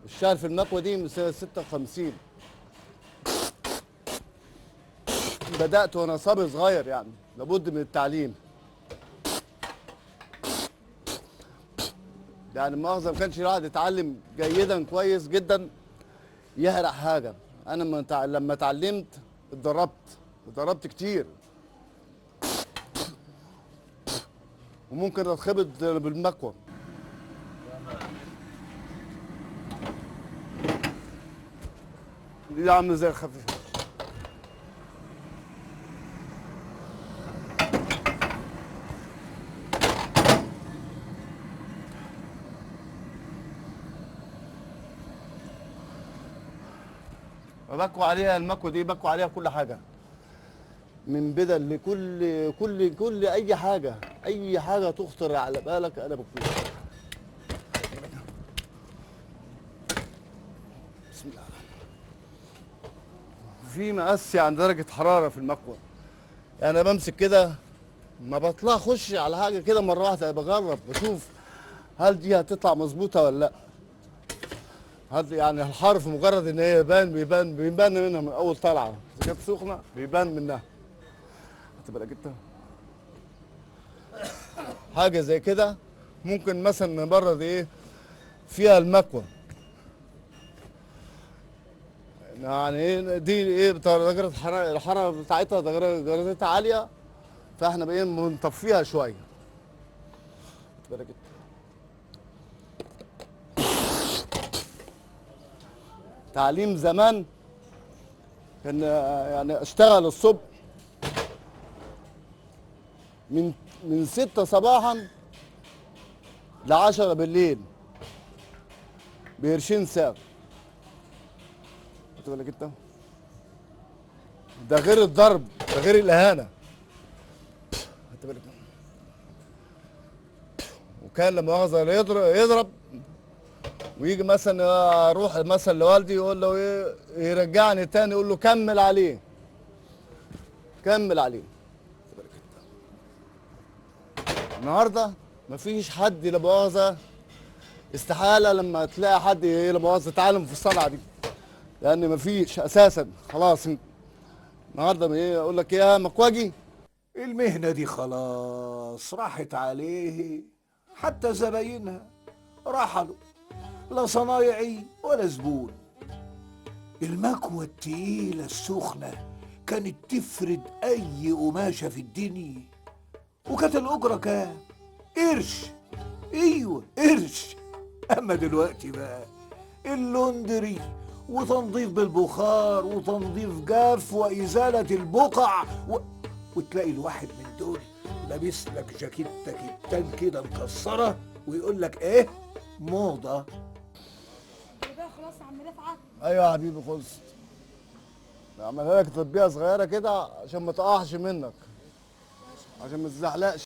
الشهر في المكوة دي من سنة 56. بدأت وأنا صبي صغير يعني، لابد من التعليم. يعني مؤاخذة ما كانش الواحد يتعلم جيدا كويس جدا يحرق حاجة. أنا لما اتعلمت اتدربت كتير، وممكن اتخبط بالمكوة. دي عاملة زي الخفيف. بكوى عليها المكوة دي، بكوى عليها كل حاجة، من بدل لكل كل اي حاجه تخطر على بالك انا بكويها. بسم الله. في مقاس عند درجه حراره في المكوى، يعني انا بمسك كده، ما بطلع اخش على حاجه كده مره واحده، بجرب بشوف هل دي هتطلع مظبوطه ولا لا. هل يعني الحرف مجرد ان هي بيبان منها من اول طلعه، اذا كانت سخنه بيبان منها. هتبقى انت حاجه زي كده ممكن مثلا نبرد ايه فيها المكوى، يعني ايه دي ايه درجه الحراره بتاعتها درجتها عاليه، فاحنا بقينا بنطفيها شويه. بالك انت. تعليم زمان كان يعني اشتغل الصبح من 6 صباحا ل 10 بالليل بقرشين ساعه. خد بالك انت، ده غير الضرب، ده غير الاهانه. خد بالك. وكان لما مؤاخذه يضرب ويجي مثلا اروح مثلا لوالدي يقول له ايه، يرجعني تاني يقول له كمل عليه كمل عليه. النهارده مفيش حد لا مؤاخذه، استحاله لما تلاقي حد لا مؤاخذه اتعلم في الصنعه دي، لان مفيش اساسا. خلاص النهارده ايه اقول لك ايه يا مكواجي. المهنة دي خلاص راحت عليه، حتى زباينها رحلوا، لا صنايعي ولا زبون. المكوة التقيلة السخنة كانت تفرد أي قماشة في الدنيا. وكانت الأجرة كام؟ قرش. أيوة قرش. أما دلوقتي بقى اللوندري وتنظيف بالبخار وتنظيف جاف وإزالة البقع وتلاقي الواحد من دول لابس لك جاكيتة كتان كده مكسرة ويقول لك إيه؟ موضة. بقى خلاص يا عم رفعت. ايوه يا حبيبي خلصت. اعملها لك تطبيقه صغيره كده عشان ما تقعش منك، عشان ما تزحلقش.